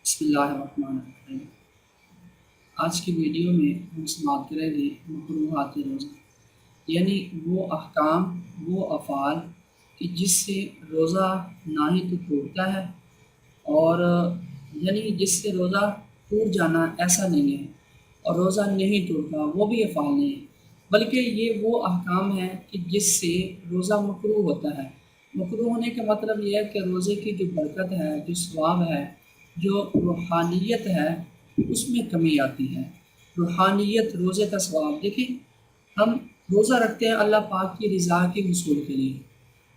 بسم اللہ الرحمن الرحیم۔ آج کی ویڈیو میں ہم سماعت کریں گے مکروہات روزہ، یعنی وہ احکام، وہ افعال کہ جس سے روزہ نہ ہی تو ٹوٹتا ہے اور یعنی جس سے روزہ ٹوٹ جانا ایسا نہیں ہے، اور روزہ نہیں ٹوٹتا وہ بھی افعال نہیں ہے، بلکہ یہ وہ احکام ہیں کہ جس سے روزہ مکروہ ہوتا ہے۔ مکروہ ہونے کا مطلب یہ ہے کہ روزے کی جو برکت ہے، جو ثواب ہے، جو روحانیت ہے، اس میں کمی آتی ہے۔ روحانیت، روزے کا ثواب دیکھیں، ہم روزہ رکھتے ہیں اللہ پاک کی رضا کے حصول کے لیے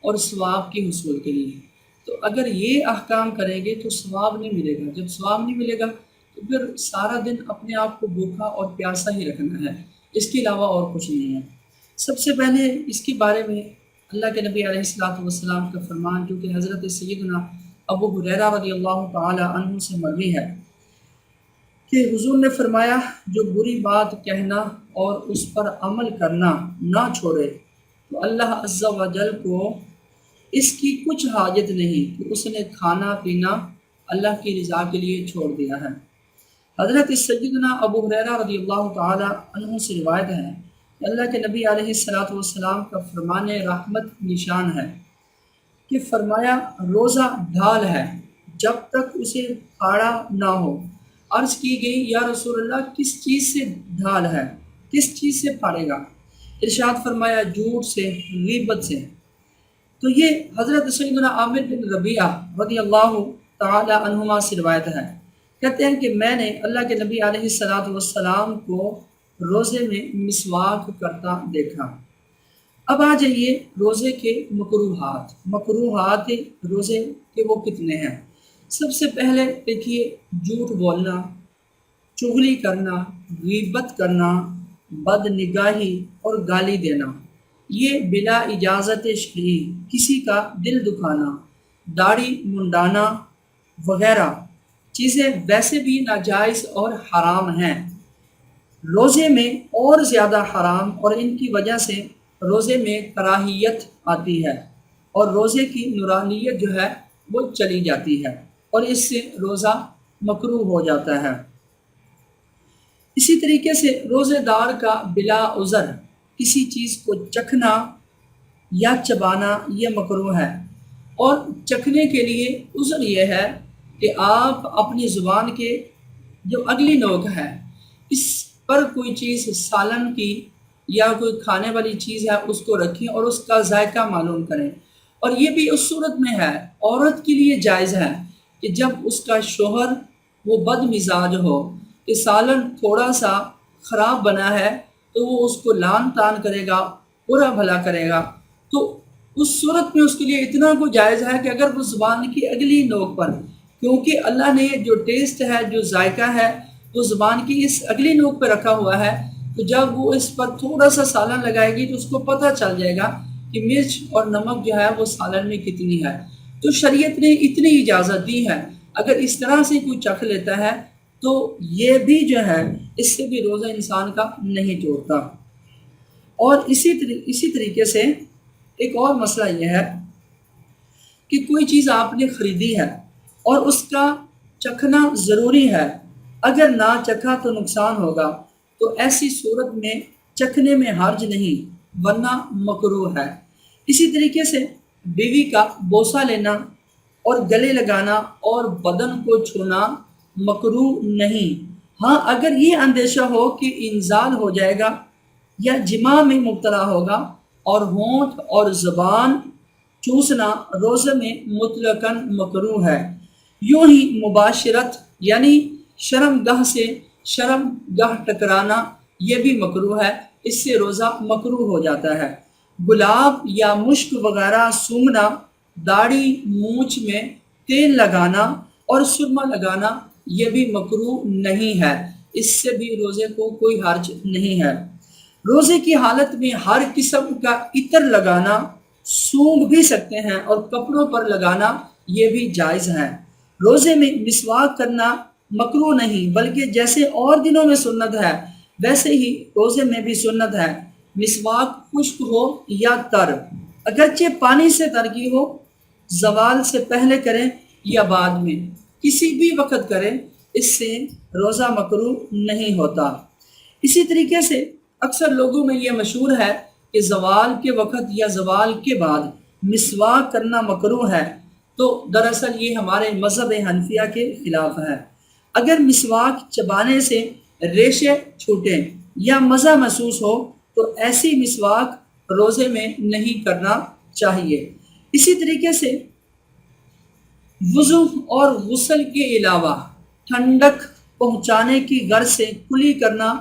اور ثواب کے حصول کے لیے، تو اگر یہ احکام کریں گے تو ثواب نہیں ملے گا۔ جب ثواب نہیں ملے گا تو پھر سارا دن اپنے آپ کو بھوکا اور پیاسا ہی رکھنا ہے، اس کے علاوہ اور کچھ نہیں ہے۔ سب سے پہلے اس کے بارے میں اللہ کے نبی علیہ الصلوۃ والسلام کا فرمان، جو کہ حضرت سیدنا ابو ہریرہ رضی اللہ تعالی عنہ سے مروی ہے کہ حضور نے فرمایا، جو بری بات کہنا اور اس پر عمل کرنا نہ چھوڑے تو اللہ عز و جل کو اس کی کچھ حاجت نہیں کہ اس نے کھانا پینا اللہ کی رضا کے لیے چھوڑ دیا ہے۔ حضرت سیدنا ابو ہریرہ رضی اللہ تعالی عنہ سے روایت ہے کہ اللہ کے نبی علیہ الصلوۃ والسلام کا فرمان رحمت نشان ہے کہ فرمایا، روزہ ڈھال ہے جب تک اسے پھاڑا نہ ہو۔ عرض کی گئی، یا رسول اللہ کس چیز سے ڈھال ہے، کس چیز سے پھاڑے گا؟ ارشاد فرمایا، جھوٹ سے، غیبت سے۔ تو یہ حضرت سیدنا عامر بن ربیعہ رضی اللہ تعالی عنہما سے روایت ہے، کہتے ہیں کہ میں نے اللہ کے نبی علیہ الصلوۃ والسلام کو روزے میں مسواک کرتا دیکھا۔ اب آ جائیے روزے کے مکروہات۔ مکروہات روزے کے وہ کتنے ہیں؟ سب سے پہلے دیکھیے، جھوٹ بولنا، چغلی کرنا، غیبت کرنا، بد نگاہی اور گالی دینا، یہ بلا اجازت شرعی، کسی کا دل دکھانا، داڑھی منڈانا وغیرہ چیزیں ویسے بھی ناجائز اور حرام ہیں، روزے میں اور زیادہ حرام، اور ان کی وجہ سے روزے میں کراہیت آتی ہے اور روزے کی نورانیت جو ہے وہ چلی جاتی ہے اور اس سے روزہ مکروہ ہو جاتا ہے۔ اسی طریقے سے روزے دار کا بلا عذر کسی چیز کو چکھنا یا چبانا یہ مکروہ ہے، اور چکھنے کے لیے عذر یہ ہے کہ آپ اپنی زبان کے جو اگلی نوک ہے اس پر کوئی چیز سالن کی یا کوئی کھانے والی چیز ہے اس کو رکھیں اور اس کا ذائقہ معلوم کریں، اور یہ بھی اس صورت میں ہے، عورت کے لیے جائز ہے کہ جب اس کا شوہر وہ بد مزاج ہو کہ سالن تھوڑا سا خراب بنا ہے تو وہ اس کو لان تان کرے گا، برا بھلا کرے گا، تو اس صورت میں اس کے لیے اتنا کو جائز ہے کہ اگر وہ زبان کی اگلی نوک پر، کیونکہ اللہ نے جو ٹیسٹ ہے، جو ذائقہ ہے وہ زبان کی اس اگلی نوک پہ رکھا ہوا ہے، تو جب وہ اس پر تھوڑا سا سالن لگائے گی تو اس کو پتہ چل جائے گا کہ مرچ اور نمک جو ہے وہ سالن میں کتنی ہے، تو شریعت نے اتنی اجازت دی ہے۔ اگر اس طرح سے کوئی چکھ لیتا ہے تو یہ بھی جو ہے اس سے بھی روزہ انسان کا نہیں توڑتا۔ اور اسی طریقے سے ایک اور مسئلہ یہ ہے کہ کوئی چیز آپ نے خریدی ہے اور اس کا چکھنا ضروری ہے، اگر نہ چکھا تو نقصان ہوگا، تو ایسی صورت میں چکھنے میں حرج نہیں ورنہ مکروہ ہے۔ اسی طریقے سے بیوی کا بوسہ لینا اور گلے لگانا اور بدن کو چھونا مکروہ نہیں، ہاں اگر یہ اندیشہ ہو کہ انزال ہو جائے گا یا جماع میں مبتلا ہوگا، اور ہونٹ اور زبان چوسنا روزے میں مطلقاً مکروہ ہے۔ یوں ہی مباشرت یعنی شرم گاہ سے شرم گاہ ٹکرانا یہ بھی مکروہ ہے، اس سے روزہ مکروہ ہو جاتا ہے۔ گلاب یا مشک وغیرہ سونگھنا، داڑھی مونچھ میں تیل لگانا اور سرما لگانا یہ بھی مکروہ نہیں ہے، اس سے بھی روزے کو کوئی حرج نہیں ہے۔ روزے کی حالت میں ہر قسم کا عطر لگانا، سونگھ بھی سکتے ہیں، اور کپڑوں پر لگانا یہ بھی جائز ہے۔ روزے میں مسواک کرنا مکروہ نہیں، بلکہ جیسے اور دنوں میں سنت ہے ویسے ہی روزے میں بھی سنت ہے۔ مسواک خشک ہو یا تر، اگرچہ پانی سے تر کی ہو، زوال سے پہلے کریں یا بعد میں، کسی بھی وقت کریں اس سے روزہ مکروہ نہیں ہوتا۔ اسی طریقے سے اکثر لوگوں میں یہ مشہور ہے کہ زوال کے وقت یا زوال کے بعد مسواک کرنا مکروہ ہے، تو دراصل یہ ہمارے مذہب حنفیہ کے خلاف ہے۔ اگر مسواک چبانے سے ریشے چھوٹیں یا مزہ محسوس ہو تو ایسی مسواک روزے میں نہیں کرنا چاہیے۔ اسی طریقے سے وضو اور غسل کے علاوہ ٹھنڈک پہنچانے کی غرض سے کلی کرنا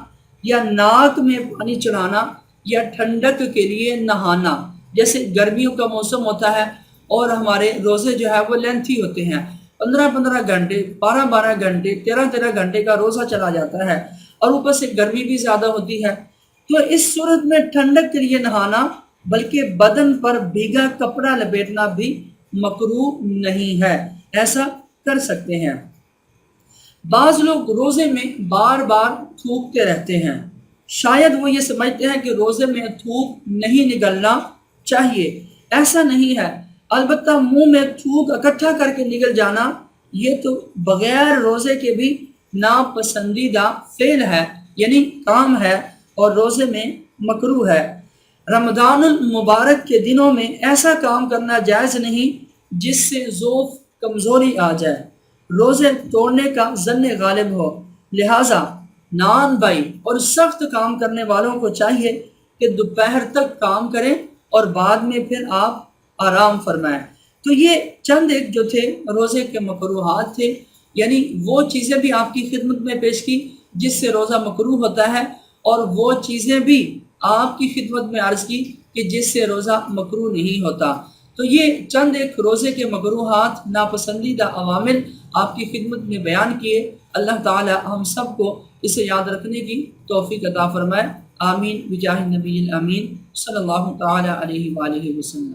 یا ناک میں پانی چڑھانا یا ٹھنڈک کے لیے نہانا، جیسے گرمیوں کا موسم ہوتا ہے اور ہمارے روزے جو ہے وہ لینتھی ہوتے ہیں، 15 گھنٹے، 12 گھنٹے، 13 گھنٹے کا روزہ چلا جاتا ہے اور اوپر سے گرمی بھی زیادہ ہوتی ہے، تو اس صورت میں ٹھنڈک کے لیے نہانا بلکہ بدن پر بھیگا کپڑا لپیٹنا بھی مکروہ نہیں ہے، ایسا کر سکتے ہیں۔ بعض لوگ روزے میں بار بار تھوکتے رہتے ہیں، شاید وہ یہ سمجھتے ہیں کہ روزے میں تھوک نہیں نگلنا چاہیے۔ ایسا نہیں ہے، البتہ منہ میں تھوک اکٹھا کر کے نگل جانا یہ تو بغیر روزے کے بھی ناپسندیدہ فعل ہے، یعنی کام ہے اور روزے میں مکروہ ہے۔ رمضان المبارک کے دنوں میں ایسا کام کرنا جائز نہیں جس سے ضعف کمزوری آ جائے، روزے توڑنے کا ظن غالب ہو، لہٰذا نان بائی اور سخت کام کرنے والوں کو چاہیے کہ دوپہر تک کام کریں اور بعد میں پھر آپ آرام فرمائیں۔ تو یہ چند ایک جو تھے روزے کے مکروہات تھے، یعنی وہ چیزیں بھی آپ کی خدمت میں پیش کی جس سے روزہ مکروہ ہوتا ہے، اور وہ چیزیں بھی آپ کی خدمت میں عرض کی کہ جس سے روزہ مکروہ نہیں ہوتا۔ تو یہ چند ایک روزے کے مکروہات، ناپسندیدہ عوامل آپ کی خدمت میں بیان کیے۔ اللہ تعالی ہم سب کو اسے یاد رکھنے کی توفیق عطا فرمائے، آمین بجاہ النبی الامین صلی اللہ تعالی علیہ وآلہ وسلم۔